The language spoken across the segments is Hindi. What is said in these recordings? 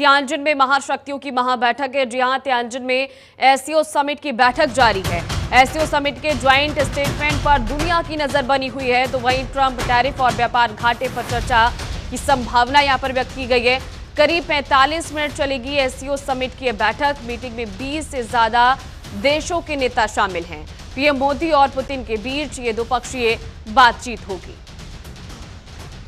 तियानजिन में महाशक्तियों की महाबैठक है। जी हां, तियानजिन में एससीओ समिट की बैठक जारी है। एससीओ समिट के ज्वाइंट स्टेटमेंट पर दुनिया की नजर बनी हुई है, तो वहीं ट्रंप टैरिफ और व्यापार घाटे पर चर्चा की संभावना यहां पर व्यक्त की गई है। करीब 45 मिनट चलेगी एससीओ समिट की बैठक। मीटिंग में 20 से ज्यादा देशों के नेता शामिल हैं। पीएम मोदी और पुतिन के बीच ये द्विपक्षीय बातचीत होगी।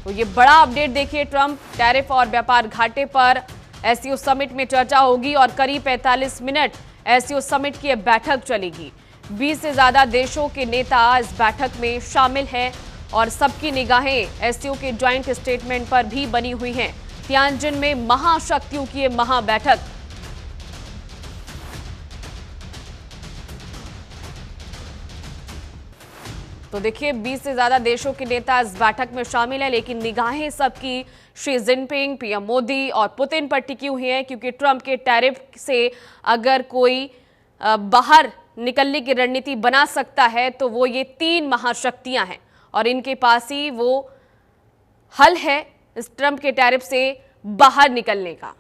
तो ये बड़ा अपडेट देखिए, ट्रंप टैरिफ और व्यापार घाटे पर एससीओ समिट में चर्चा होगी और करीब 45 मिनट एससीओ समिट की बैठक चलेगी। 20 से ज्यादा देशों के नेता इस बैठक में शामिल हैं और सबकी निगाहें एससीओ के ज्वाइंट स्टेटमेंट पर भी बनी हुई हैं। तियानजिन में महाशक्तियों की महाबैठक। तो देखिए, 20 से ज्यादा देशों के नेता इस बैठक में शामिल हैं, लेकिन निगाहें सबकी शी जिनपिंग, पीएम मोदी और पुतिन पर टिकी हुई हैं, क्योंकि ट्रंप के टैरिफ से अगर कोई बाहर निकलने की रणनीति बना सकता है तो वो ये 3 महाशक्तियां हैं और इनके पास ही वो हल है इस ट्रंप के टैरिफ से बाहर निकलने का।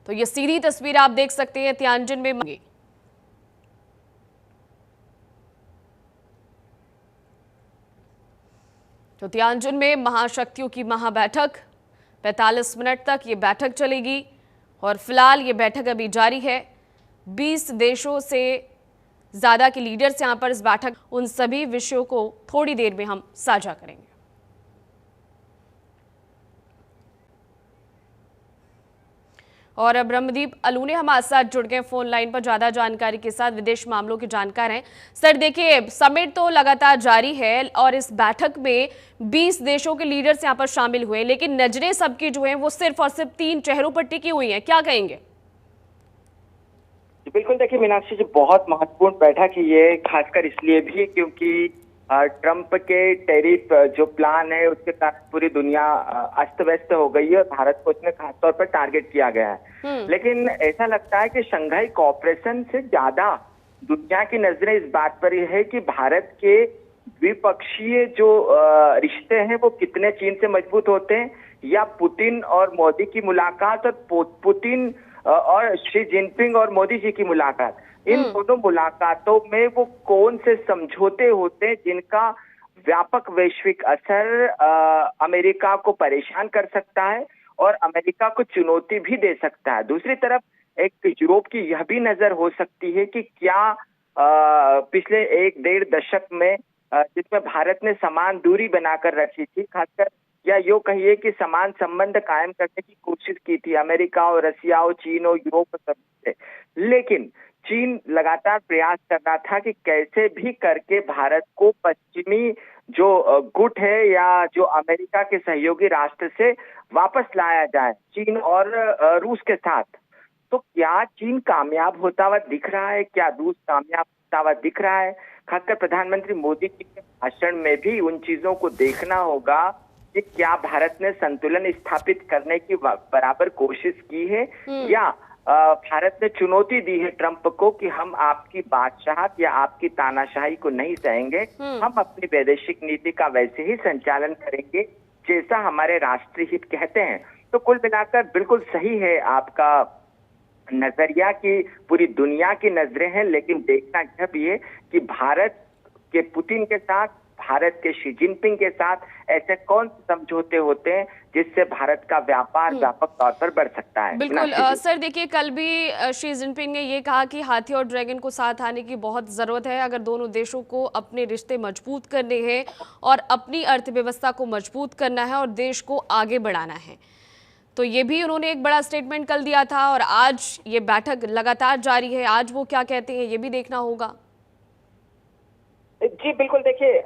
तो ये सीधी तस्वीर आप देख सकते हैं तियानजिन में। तो तियानजिन में महाशक्तियों की महाबैठक, 45 मिनट तक ये बैठक चलेगी और फिलहाल ये बैठक अभी जारी है। 20 देशों से ज्यादा के लीडर्स यहां पर इस बैठक, उन सभी विषयों को थोड़ी देर में हम साझा करेंगे। और अब ब्रह्मदीप अलूने हमारे साथ जुड़ गए फोन लाइन पर ज्यादा जानकारी के साथ, विदेश मामलों के जानकार हैं। सर देखिए, समिट तो लगातार जारी है और इस बैठक में 20 देशों के लीडर्स यहां पर शामिल हुए, लेकिन नजरें सबकी जो हैं वो सिर्फ और सिर्फ 3 चेहरों पर टिकी हुई हैं। क्या कहेंगे? बिल्कुल, देखिए मीनाक्षी जी, बहुत महत्वपूर्ण बैठक है ये, खासकर इसलिए भी क्योंकि ट्रंप के टैरिफ जो प्लान है उसके कारण पूरी दुनिया अस्त व्यस्त हो गई है और भारत को उसमें खासतौर पर टारगेट किया गया है। लेकिन ऐसा लगता है कि शंघाई कोऑपरेशन से ज्यादा दुनिया की नजरें इस बात पर है कि भारत के द्विपक्षीय जो रिश्ते हैं वो कितने चीन से मजबूत होते हैं, या पुतिन और मोदी की मुलाकात और पुतिन और शी जिनपिंग और मोदी जी की मुलाकात, इन दोनों मुलाकातों में वो कौन से समझौते होते हैं जिनका व्यापक वैश्विक असर अमेरिका को परेशान कर सकता है और अमेरिका को चुनौती भी दे सकता है। दूसरी तरफ एक यूरोप की यह भी नजर हो सकती है कि क्या पिछले 1-1.5 दशक में जिसमें भारत ने समान दूरी बनाकर रखी थी, खासकर या यूं कहिए कि समान संबंध कायम करने की कोशिश की थी अमेरिका और रसिया और चीन और यूरोप से, लेकिन चीन लगातार प्रयास कर रहा था कि कैसे भी करके भारत को पश्चिमी जो गुट है या जो अमेरिका के सहयोगी राष्ट्र से वापस लाया जाए, चीन और रूस के साथ। तो क्या चीन कामयाब होता हुआ दिख रहा है? क्या रूस कामयाब होता हुआ दिख रहा है? खासकर प्रधानमंत्री मोदी जी के भाषण में भी उन चीजों को देखना होगा कि क्या भारत ने संतुलन स्थापित करने की बराबर कोशिश की है, या भारत ने चुनौती दी है ट्रंप को कि हम आपकी बादशाहत या आपकी तानाशाही को नहीं सहेंगे, हम अपनी वैदेशिक नीति का वैसे ही संचालन करेंगे जैसा हमारे राष्ट्रीय हित कहते हैं। तो कुल मिलाकर बिल्कुल सही है आपका नजरिया कि पूरी दुनिया की नजरें हैं, लेकिन देखना यह भी है कि भारत के पुतिन के साथ, भारत के शी जिनपिंग के साथ ऐसे कौन से समझौते होते हैं जिससे भारत का व्यापार व्यापक तौर पर बढ़ सकता है। बिल्कुल सर, देखिए कल भी शी जिनपिंग ने ये कहा कि हाथी और ड्रैगन को साथ आने की बहुत जरूरत है अगर दोनों देशों को अपने रिश्ते मजबूत करने हैं और अपनी अर्थव्यवस्था को मजबूत करना है और देश को आगे बढ़ाना है। तो ये भी उन्होंने एक बड़ा स्टेटमेंट कल दिया था और आज ये बैठक लगातार जारी है। आज वो क्या कहते हैं ये भी देखना होगा। जी बिल्कुल, देखिए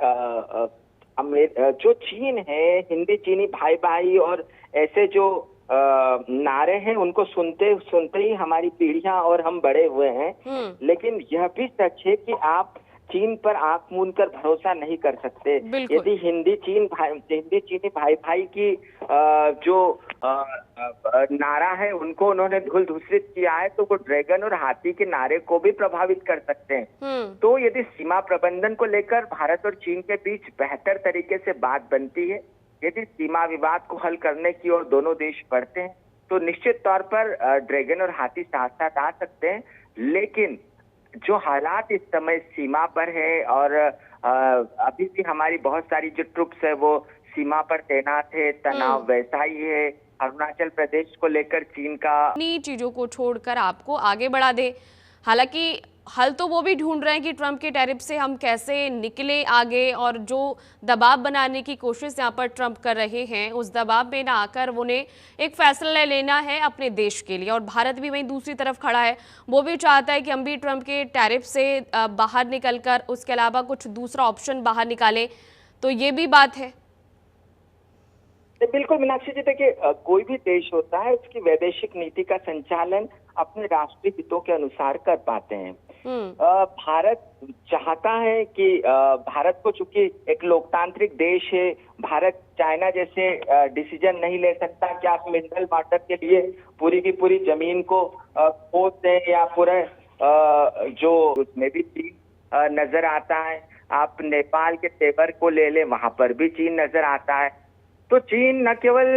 जो चीन है, हिंदी चीनी भाई भाई और ऐसे जो नारे हैं उनको सुनते सुनते ही हमारी पीढ़ियां और हम बड़े हुए हैं। लेकिन यह भी सच है कि आप चीन पर आंख मूंद कर भरोसा नहीं कर सकते। यदि हिंदी चीनी भाई भाई की जो नारा है उनको उन्होंने धूल धूसरित किया है तो वो ड्रैगन और हाथी के नारे को भी प्रभावित कर सकते हैं। तो यदि सीमा प्रबंधन को लेकर भारत और चीन के बीच बेहतर तरीके से बात बनती है, यदि सीमा विवाद को हल करने की ओर दोनों देश बढ़ते हैं, तो निश्चित तौर पर ड्रैगन और हाथी साथ साथ आ सकते हैं, लेकिन जो हालात इस समय सीमा पर है और अभी भी हमारी बहुत सारी जो ट्रुप्स है वो सीमा पर तैनात है, तनाव वैसा ही है। अरुणाचल प्रदेश को लेकर चीन का अपनी चीजों को छोड़कर आपको आगे बढ़ा दे। हालांकि हल तो वो भी ढूंढ रहे हैं कि ट्रंप के टैरिफ से हम कैसे निकले आगे, और जो दबाव बनाने की कोशिश यहाँ पर ट्रंप कर रहे हैं उस दबाव में ना आकर उन्हें एक फैसला लेना है अपने देश के लिए। और भारत भी वहीं दूसरी तरफ खड़ा है, वो भी चाहता है कि हम भी ट्रंप के टैरिफ से बाहर निकलकर उसके अलावा कुछ दूसरा ऑप्शन बाहर निकालें। तो ये भी बात है। बिल्कुल मीनाक्षी जी, देखिए कोई भी देश होता है उसकी वैदेशिक नीति का संचालन अपने राष्ट्रीय हितों के अनुसार कर पाते हैं। भारत चाहता है कि भारत को, चूंकि एक लोकतांत्रिक देश है, भारत चाइना जैसे डिसीजन नहीं ले सकता कि आप मिनरल वाटर के लिए पूरी की पूरी जमीन को खोद दें या पूरे जो उसमें भी चीन नजर आता है। आप नेपाल के तेवर को ले लें, वहां पर भी चीन नजर आता है। तो चीन न केवल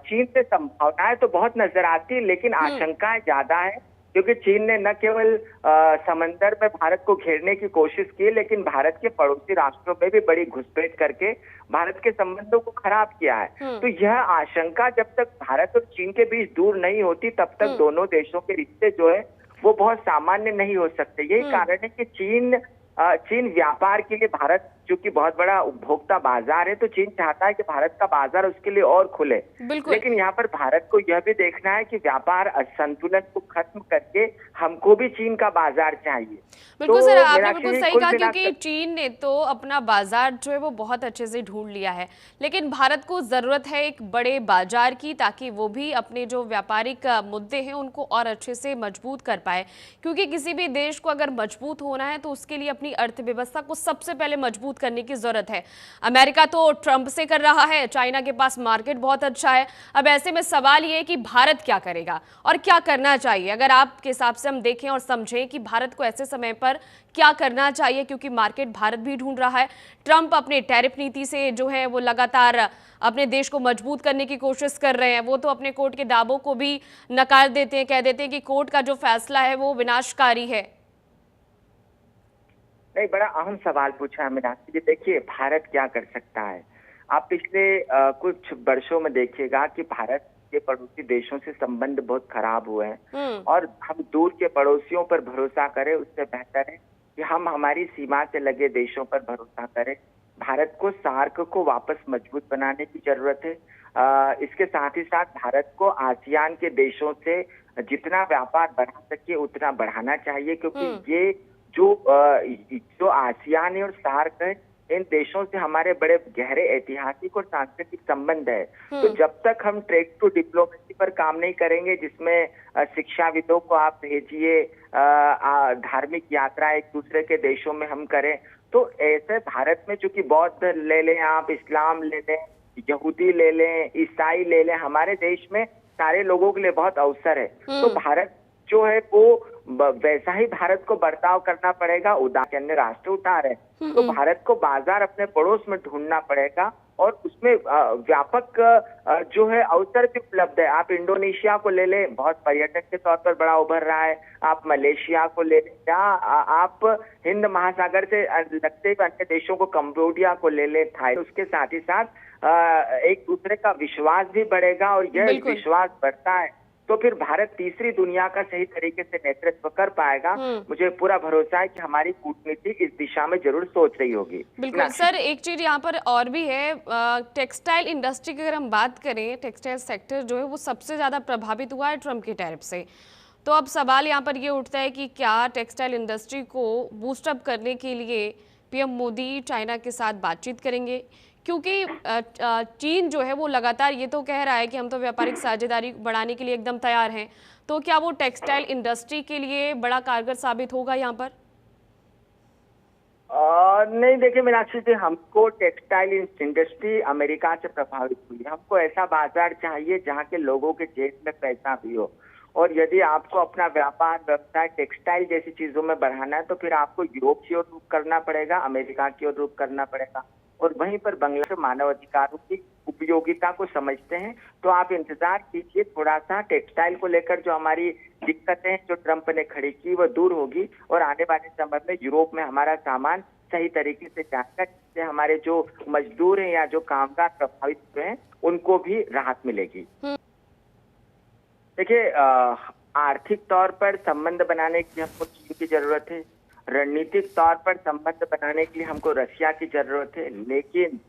चीन से संभावनाएं तो बहुत नजर आती है, लेकिन आशंकाएं ज्यादा है, क्योंकि चीन ने न केवल समंदर में भारत को घेरने की कोशिश की, लेकिन भारत के पड़ोसी राष्ट्रों में भी बड़ी घुसपैठ करके भारत के संबंधों को खराब किया है। तो यह आशंका जब तक भारत और चीन के बीच दूर नहीं होती, तब तक दोनों देशों के रिश्ते जो है वो बहुत सामान्य नहीं हो सकते। यही कारण है कि चीन व्यापार के लिए, भारत चूंकि बहुत बड़ा उपभोक्ता बाजार है, तो चीन चाहता है कि भारत का बाजार उसके लिए और खुले। लेकिन यहाँ पर भारत को यह भी देखना है कि व्यापार असंतुलन को खत्म करके हमको भी चीन का बाजार चाहिए। बिल्कुल सर, आपने बिल्कुल सही कहा, क्योंकि चीन ने तो अपना बाजार जो है वो बहुत अच्छे से ढूंढ लिया है, लेकिन भारत को जरूरत है एक बड़े बाजार की, ताकि वो भी अपने जो व्यापारिक मुद्दे हैं उनको और अच्छे से मजबूत कर पाए। क्योंकि किसी भी देश को अगर मजबूत होना है तो उसके लिए अपनी अर्थव्यवस्था को सबसे पहले मजबूत करने की जरूरत है। अमेरिका तो ट्रंप से कर रहा है, चाइना के पास मार्केट बहुत अच्छा है। अब ऐसे में सवाल यह है कि भारत क्या करेगा और क्या करना चाहिए। अगर आपके हिसाब से हम देखें और समझें कि भारत को ऐसे समय पर क्या करना चाहिए, क्योंकि मार्केट भारत भी ढूंढ रहा है। ट्रंप अपने टैरिफ नीति से जो है वो लगातार अपने देश को मजबूत करने की कोशिश कर रहे हैं। वो तो अपने कोर्ट के दावों को भी नकार देते हैं, कह देते हैं कि कोर्ट का जो फैसला है वो विनाशकारी है। नहीं, बड़ा अहम सवाल पूछा है मीनाक्षी जी। देखिए, भारत क्या कर सकता है। आप पिछले कुछ वर्षों में देखिएगा कि भारत के पड़ोसी देशों से संबंध बहुत खराब हुए हैं, और हम दूर के पड़ोसियों पर भरोसा करें उससे बेहतर है कि हम हमारी सीमा से लगे देशों पर भरोसा करें। भारत को सार्क को वापस मजबूत बनाने की जरूरत है। इसके साथ ही साथ भारत को आसियान के देशों से जितना व्यापार बढ़ा सके उतना बढ़ाना चाहिए, क्योंकि ये जो आसियान और सार्क है, इन देशों से हमारे बड़े गहरे ऐतिहासिक और सांस्कृतिक संबंध है। तो जब तक हम ट्रेड टू डिप्लोमेसी पर काम नहीं करेंगे, जिसमें शिक्षाविदों को आप भेजिए, धार्मिक यात्रा एक दूसरे के देशों में हम करें, तो ऐसे भारत में चूंकि बौद्ध ले लें, आप इस्लाम ले लें, यहूदी ले लें, ईसाई ले लें, हमारे देश में सारे लोगों के लिए बहुत अवसर है। तो भारत जो है वो वैसा ही भारत को बर्ताव करना पड़ेगा। उदाहरण अन्य राष्ट्र उतार है, तो भारत को बाजार अपने पड़ोस में ढूंढना पड़ेगा, और उसमें व्यापक जो है अवसर भी उपलब्ध है। आप इंडोनेशिया को ले लें, बहुत पर्यटक के तौर पर बड़ा उभर रहा है। आप मलेशिया को ले लें, या आप हिंद महासागर से लगते हुए अन्य देशों को, कंबोडिया को ले लें, थाईलैंड। उसके साथ ही साथ एक दूसरे का विश्वास भी बढ़ेगा, और यह विश्वास बढ़ता है तो फिर भारत तीसरी दुनिया का सही तरीके से नेतृत्व कर पाएगा। मुझे पूरा भरोसा है कि हमारी कूटनीति इस दिशा में जरूर सोच रही होगी। बिल्कुल सर, एक चीज यहाँ पर और भी है, टेक्सटाइल इंडस्ट्री की अगर हम बात करें, टेक्सटाइल सेक्टर जो है वो सबसे ज्यादा प्रभावित हुआ है ट्रंप के टैरिफ से। तो अब सवाल यहाँ पर ये उठता है कि क्या टेक्सटाइल इंडस्ट्री को बूस्टअप करने के लिए पीएम मोदी चाइना के साथ बातचीत करेंगे, क्योंकि चीन जो है वो लगातार ये तो कह रहा है कि हम तो व्यापारिक साझेदारी बढ़ाने के लिए एकदम तैयार हैं। तो क्या वो टेक्सटाइल इंडस्ट्री के लिए बड़ा कारगर साबित होगा यहाँ पर? नहीं, देखिए मीनाक्षी जी, हमको टेक्सटाइल इंडस्ट्री अमेरिका से प्रभावित हुई। हमको ऐसा बाजार चाहिए जहाँ के लोगों के जेब में पैसा भी हो, और यदि आपको अपना व्यापार व्यवसाय टेक्सटाइल जैसी चीजों में बढ़ाना है तो फिर आपको यूरोप की ओर रुख करना पड़ेगा, अमेरिका की ओर रुख करना पड़ेगा, और वहीं पर बांग्लादेश मानव अधिकारों की उपयोगिता को समझते हैं, तो आप इंतजार कीजिए, थोड़ा सा टेक्सटाइल को लेकर जो हमारी दिक्कतें जो ट्रंप ने खड़ी की वो दूर होगी और आने वाले समय में यूरोप में हमारा सामान सही तरीके से जाएगा, जिससे हमारे जो मजदूर हैं या जो कामगार प्रभावित हुए हैं उनको भी राहत मिलेगी। देखिए, आर्थिक तौर पर संबंध बनाने के लिए हमको चीन की जरूरत है, रणनीतिक तौर पर संबंध बनाने के लिए हमको रशिया की जरूरत है, लेकिन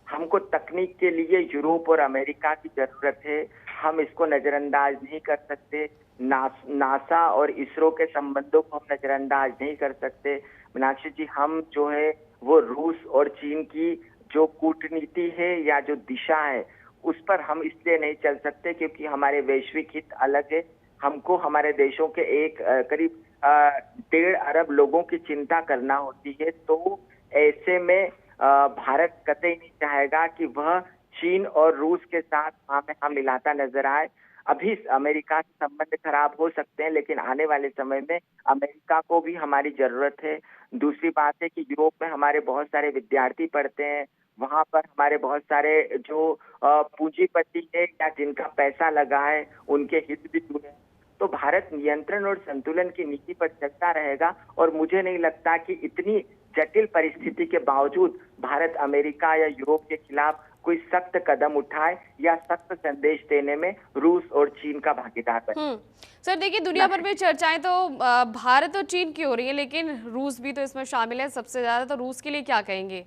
हमको तकनीक के लिए यूरोप और अमेरिका की जरूरत है। हम इसको नजरअंदाज नहीं कर सकते। नासा और इसरो के संबंधों को हम नजरअंदाज नहीं कर सकते। मीनाक्षी जी, हम जो है वो रूस और चीन की जो कूटनीति है या जो दिशा है उस पर हम इसलिए नहीं चल सकते क्योंकि हमारे वैश्विक हित अलग है। हमको हमारे देशों के करीब 1.5 अरब लोगों की चिंता करना होती है, तो ऐसे में भारत कतई नहीं चाहेगा कि वह चीन और रूस के साथ हाँ मिलाता नजर आए। अभी अमेरिका से संबंध खराब हो सकते हैं, लेकिन आने वाले समय में अमेरिका को भी हमारी जरूरत है। दूसरी बात है कि यूरोप में हमारे बहुत सारे विद्यार्थी पढ़ते हैं, वहां पर हमारे बहुत सारे जो पूंजीपति है या जिनका पैसा लगा है उनके हित भी जुड़े हैं। तो भारत नियंत्रण और संतुलन की नीति पर चलता रहेगा और मुझे नहीं लगता कि इतनी जटिल परिस्थिति के बावजूद भारत अमेरिका या यूरोप के खिलाफ कोई सख्त कदम उठाए या सख्त संदेश देने में रूस और चीन का भागीदार बने। सर देखिए, दुनिया भर में चर्चाएं तो भारत और चीन की हो रही है, लेकिन रूस भी तो इसमें शामिल है सबसे ज्यादा। तो रूस के लिए क्या कहेंगे?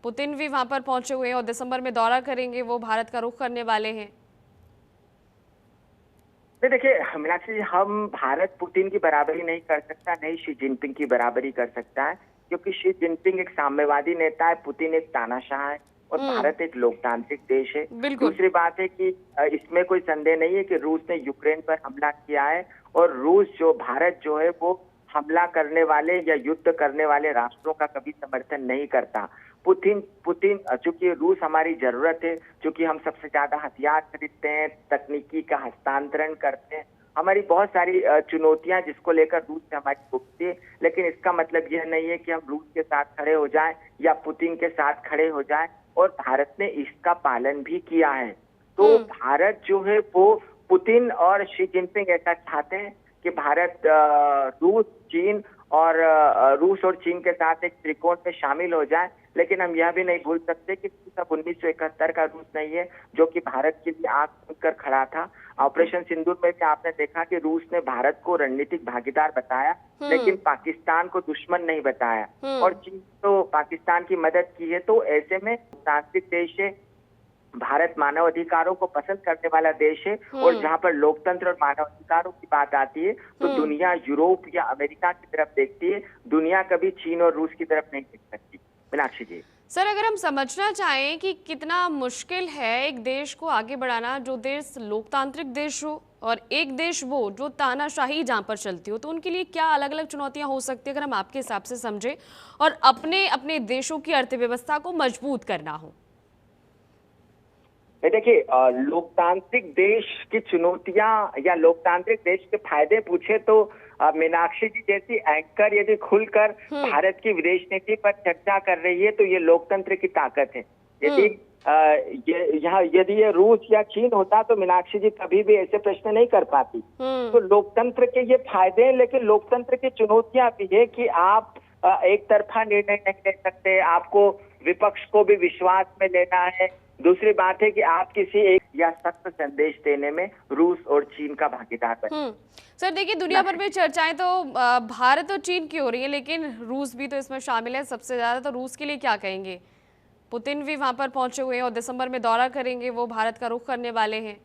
पुतिन भी वहां पर पहुंचे हुए हैं और दिसंबर में दौरा करेंगे, वो भारत का रुख करने वाले हैं। देखिए मीनाक्षी, हम भारत पुतिन की बराबरी नहीं कर सकता, नहीं शी जिनपिंग की बराबरी कर सकता है, क्योंकि शी जिनपिंग एक साम्यवादी नेता है, पुतिन एक तानाशाह है और भारत एक लोकतांत्रिक देश है। दूसरी बात है कि इसमें कोई संदेह नहीं है कि रूस ने यूक्रेन पर हमला किया है और भारत जो है वो हमला करने वाले या युद्ध करने वाले राष्ट्रों का कभी समर्थन नहीं करता। पुतिन चूंकि रूस हमारी जरूरत है, चूंकि हम सबसे ज्यादा हथियार खरीदते हैं, तकनीकी का हस्तांतरण करते हैं, हमारी बहुत सारी चुनौतियां जिसको लेकर रूस से हमारी उठती है, लेकिन इसका मतलब यह नहीं है कि हम रूस के साथ खड़े हो जाएं या पुतिन के साथ खड़े हो जाएं, और भारत ने इसका पालन भी किया है। तो भारत जो है वो पुतिन और शी जिनपिंग ऐसा चाहते हैं कि भारत रूस और चीन के साथ एक त्रिकोण में शामिल हो जाए, लेकिन हम यह भी नहीं भूल सकते कि सब 1971 का रूस नहीं है जो कि भारत के लिए आंख मूंद कर खड़ा था। ऑपरेशन सिंदूर में भी आपने देखा कि रूस ने भारत को रणनीतिक भागीदार बताया, लेकिन पाकिस्तान को दुश्मन नहीं बताया, और चीन तो पाकिस्तान की मदद की है। तो ऐसे में तांत्रिक देश है, भारत मानव अधिकारों को पसंद करने वाला देश है, और जहां पर लोकतंत्र और मानव अधिकारों की बात आती है तो दुनिया यूरोप या अमेरिका की तरफ देखती है, दुनिया कभी चीन और रूस की तरफ नहीं देख सकती। मीनाक्षी जी, सर अगर हम समझना चाहें कि कितना मुश्किल है एक देश को आगे बढ़ाना, जो देश लोकतांत्रिक देश हो और एक देश वो जो तानाशाही जहां पर चलती हो, तो उनके लिए क्या अलग अलग चुनौतियां हो सकती है अगर हम आपके हिसाब से समझें, और अपने अपने देशों की अर्थव्यवस्था को मजबूत करना हो? देखिए, लोकतांत्रिक देश की चुनौतियां या लोकतांत्रिक देश के फायदे पूछे तो मीनाक्षी जी जैसी एंकर यदि खुलकर भारत की विदेश नीति पर चर्चा कर रही है तो ये लोकतंत्र की ताकत है। यदि ये रूस या चीन होता तो मीनाक्षी जी कभी भी ऐसे प्रश्न नहीं कर पाती। तो लोकतंत्र के ये फायदे हैं, लेकिन लोकतंत्र की चुनौतियां भी है कि आप एक तरफा निर्णय नहीं ले सकते, आपको विपक्ष को भी विश्वास में लेना है। दूसरी बात है कि आप किसी एक या सख्त संदेश देने में रूस और चीन का भागीदार बने। सर देखिए, दुनिया भर में चर्चाएं तो भारत और चीन की हो रही है, लेकिन रूस भी तो इसमें शामिल है सबसे ज्यादा। तो रूस के लिए क्या कहेंगे? पुतिन भी वहां पर पहुंचे हुए हैं और दिसंबर में दौरा करेंगे, वो भारत का रुख करने वाले हैं।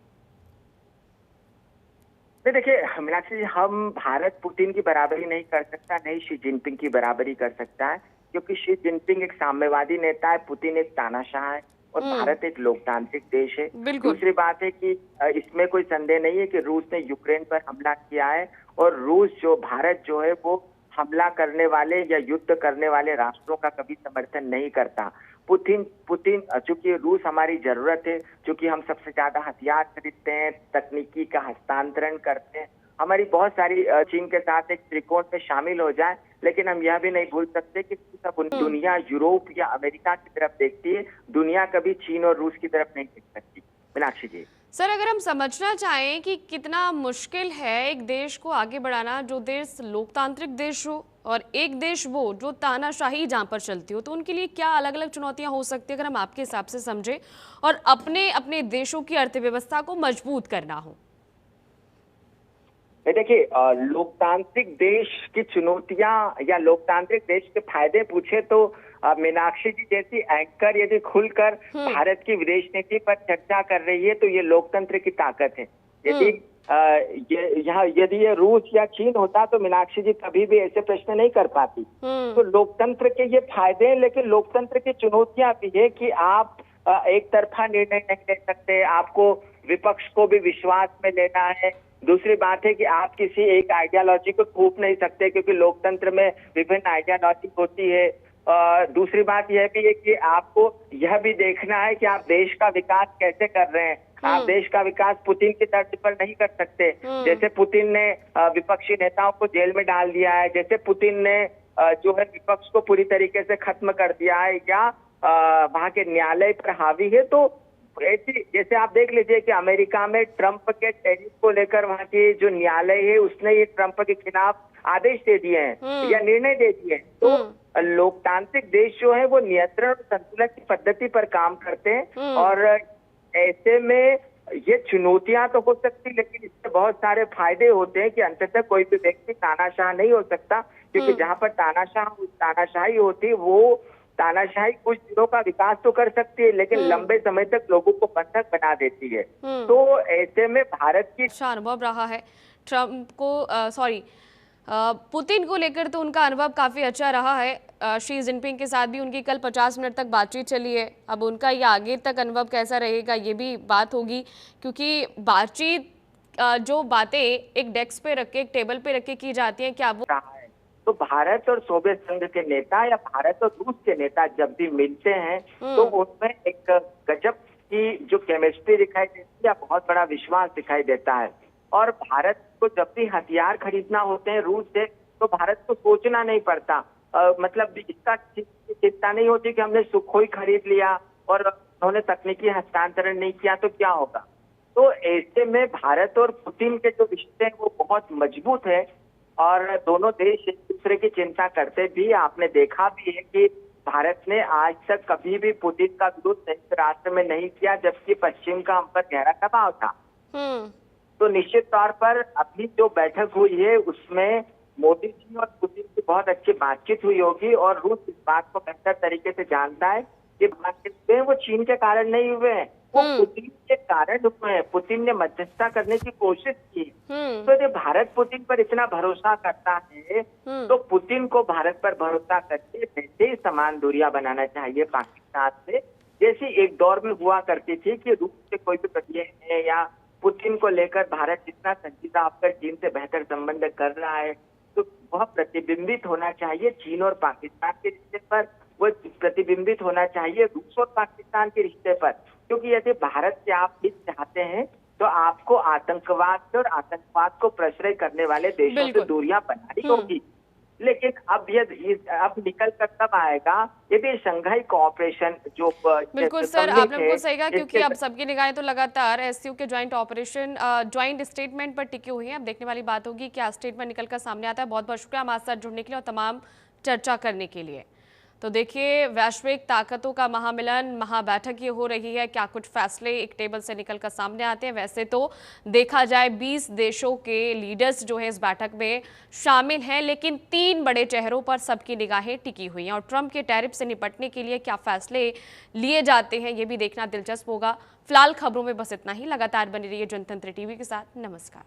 देखिए मीनाक्षी जी, हम भारत पुतिन की बराबरी नहीं कर सकता, नहीं शी जिनपिंग की बराबरी कर सकता है, क्योंकि शी जिनपिंग एक साम्यवादी नेता है, पुतिन एक तानाशाह है और भारत एक लोकतांत्रिक देश है। दूसरी बात है कि इसमें कोई संदेह नहीं है कि रूस ने यूक्रेन पर हमला किया है, और भारत जो है वो हमला करने वाले या युद्ध करने वाले राष्ट्रों का कभी समर्थन नहीं करता। पुतिन चूंकि रूस हमारी जरूरत है, चूंकि हम सबसे ज्यादा हथियार खरीदते हैं, तकनीकी का हस्तांतरण करते हैं, हमारी बहुत सारी चीन के साथ एक त्रिकोण में शामिल हो जाए, लेकिन हम यह भी नहीं भूल सकते कि सब दुनिया यूरोप या अमेरिका की तरफ देखती है, दुनिया कभी चीन और रूस की तरफ नहीं देख सकती। मीनाक्षी जी। सर, अगर हम समझना चाहें कि कितना मुश्किल है एक देश को आगे बढ़ाना, जो देश लोकतांत्रिक देश हो और एक देश वो जो तानाशाही जहाँ पर चलती हो, तो उनके लिए क्या अलग अलग चुनौतियां हो सकती है अगर हम आपके हिसाब से समझें और अपने अपने देशों की अर्थव्यवस्था को मजबूत करना हो? देखिए, लोकतांत्रिक देश की चुनौतियां या लोकतांत्रिक देश के फायदे पूछे तो मीनाक्षी जी जैसी एंकर यदि खुलकर भारत की विदेश नीति पर चर्चा कर रही है तो ये लोकतंत्र की ताकत है। यदि यदि ये रूस या चीन होता तो मीनाक्षी जी कभी भी ऐसे प्रश्न नहीं कर पाती। तो लोकतंत्र के ये फायदे हैं, लेकिन लोकतंत्र की चुनौतियां भी है कि आप एक तरफा निर्णय नहीं ले सकते, आपको विपक्ष को भी विश्वास में लेना है। दूसरी बात है कि आप किसी एक आइडियोलॉजी को थोप नहीं सकते, क्योंकि लोकतंत्र में विभिन्न आइडियोलॉजी होती है। दूसरी बात यह भी है कि आपको यह भी देखना है कि आप देश का विकास कैसे कर रहे हैं। आप देश का विकास पुतिन की तर्ज पर नहीं कर सकते। जैसे पुतिन ने विपक्षी नेताओं को जेल में डाल दिया है, जैसे पुतिन ने जो है विपक्ष को पूरी तरीके से खत्म कर दिया है, या वहां के न्यायालय पर हावी है। तो ऐसी जैसे आप देख लीजिए कि अमेरिका में ट्रंप के टैरिफ को लेकर वहां की जो न्यायालय है उसने ये ट्रंप के खिलाफ आदेश दे दिए हैं या निर्णय दे दिए हैं। तो लोकतांत्रिक देश जो है वो नियंत्रण और संतुलन की पद्धति पर काम करते हैं, और ऐसे में ये चुनौतियां तो हो सकती, लेकिन इससे बहुत सारे फायदे होते हैं कि अंततः कोई भी व्यक्ति तानाशाह नहीं हो सकता, क्योंकि जहां पर तानाशाही होती है वो तानाशाही कुछ दिनों का विकास तो कर सकती है, लेकिन लंबे समय तक लोगों को बंधक बना देती है। तो ऐसे में भारत की अच्छा अनुभव रहा है ट्रंप को, पुतिन को लेकर तो उनका अनुभव काफ़ी अच्छा रहा है। शी जिनपिंग के साथ भी उनकी कल 50 मिनट तक बातचीत चली है। अब उनका ये आगे तक अनुभव कैसा रहेगा ये भी बात होगी, क्योंकि बातचीत जो बातें एक डेस्क पे रख के, एक टेबल पे रख के की जाती हैं, क्या वो तो भारत और सोवियत संघ के नेता या भारत और रूस के नेता जब भी मिलते हैं तो उनमें एक गजब की जो केमिस्ट्री दिखाई देती है या बहुत बड़ा विश्वास दिखाई देता है। और भारत को जब भी हथियार खरीदना होते हैं रूस से तो भारत को सोचना नहीं पड़ता, मतलब इसका चिंता नहीं होती कि हमने सुखोई खरीद लिया और उन्होंने तकनीकी हस्तांतरण नहीं किया तो क्या होगा। तो ऐसे में भारत और पुतिन के जो रिश्ते हैं वो बहुत मजबूत है, और दोनों देश एक दूसरे की चिंता करते भी। आपने देखा भी है कि भारत ने आज तक कभी भी पुतिन का विरोध संयुक्त राष्ट्र में नहीं किया, जबकि पश्चिम का हम पर गहरा दबाव था। तो निश्चित तौर पर अभी जो बैठक हुई है उसमें मोदी जी और पुतिन की बहुत अच्छी बातचीत हुई होगी, और रूस इस बात को बेहतर तरीके से जानता है कि बातचीत वो चीन के कारण नहीं हुए हैं, वो पुतिन के कारण हुए हैं। पुतिन ने मध्यस्थता करने की कोशिश की। तो यदि भारत पुतिन पर इतना भरोसा करता है तो पुतिन को भारत पर भरोसा करके वैसे ही समान दूरियां बनाना चाहिए पाकिस्तान से, जैसी एक दौर में हुआ करती थी कि रूस से कोई भी प्रश्न है या पुतिन को लेकर भारत जितना संजीदा होकर चीन से बेहतर संबंध कर रहा है तो वह प्रतिबिंबित होना चाहिए चीन और पाकिस्तान के रिश्ते पर, वो प्रतिबिंबित होना चाहिए रूस और पाकिस्तान के रिश्ते पर। क्योंकि यदि भारत से आप हित चाहते हैं तो आपको आतंकवाद से और आतंकवाद को प्रश्रय करने वाले देशों से दूरियां बनानी होगी। लेकिन अब निकल कर तब आएगा यदि शंघाई कोऑपरेशन जो बिल्कुल सर, आपने बिल्कुल सही कहा, क्योंकि अब सबकी निगाहें तो लगातार एससीओ के ज्वाइंट स्टेटमेंट पर टिकी हुई है। अब देखने वाली बात होगी क्या स्टेटमेंट निकल कर सामने आता है। बहुत बहुत शुक्रिया हमारे साथ जुड़ने के लिए और तमाम चर्चा करने के लिए। तो देखिए, वैश्विक ताकतों का महामिलन, महाबैठक ये हो रही है। क्या कुछ फैसले एक टेबल से निकलकर सामने आते हैं। वैसे तो देखा जाए 20 देशों के लीडर्स जो है इस बैठक में शामिल हैं, लेकिन 3 बड़े चेहरों पर सबकी निगाहें टिकी हुई हैं। और ट्रंप के टैरिफ से निपटने के लिए क्या फैसले लिए जाते हैं ये भी देखना दिलचस्प होगा। फिलहाल खबरों में बस इतना ही। लगातार बनी रहिए जनतंत्र टीवी के साथ। नमस्कार।